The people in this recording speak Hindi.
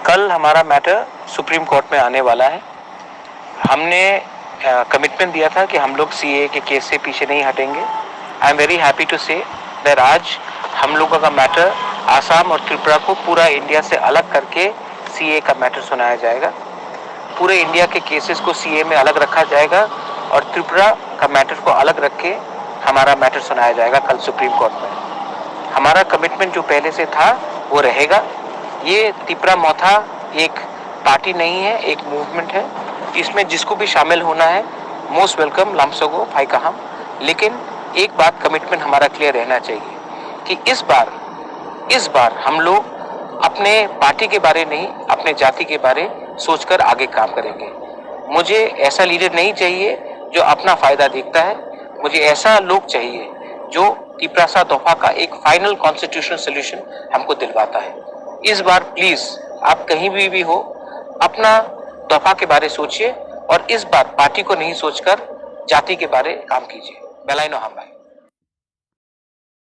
कल हमारा मैटर सुप्रीम कोर्ट में आने वाला है। हमने कमिटमेंट दिया था कि हम लोग सीए के केस से पीछे नहीं हटेंगे। I am very happy to say that आज हम लोगों का मैटर आसाम और त्रिपुरा को पूरा इंडिया से अलग करके सीए का मैटर सुनाया जाएगा। पूरे इंडिया के केसेस को सीए में अलग रखा जाएगा और त्रिपुरा का मैटर को अलग रख के हमारा मैटर सुनाया जाएगा कल सुप्रीम कोर्ट में। हमारा कमिटमेंट जो पहले से था वो रहेगा। ये त्रिपुरा मोथा एक पार्टी नहीं है, एक मूवमेंट है। इसमें जिसको भी शामिल होना है मोस्ट वेलकम लामसोगो फाई कहाम। लेकिन एक बात कमिटमेंट हमारा क्लियर रहना चाहिए कि इस बार हम लोग अपने पार्टी के बारे नहीं, अपने जाति के बारे सोचकर आगे काम करेंगे। मुझे ऐसा लीडर नहीं चाहिए जो अपना फायदा देखता है। मुझे ऐसा लोग चाहिए जो त्रिपुरा दफा का एक फाइनल कॉन्स्टिट्यूशनल सोल्यूशन हमको दिलवाता है। इस बार प्लीज आप कहीं भी हो, अपना दफा के बारे सोचिए और इस बार पार्टी को नहीं सोचकर जाति के बारे काम कीजिए। बेलाइनो हम भाई।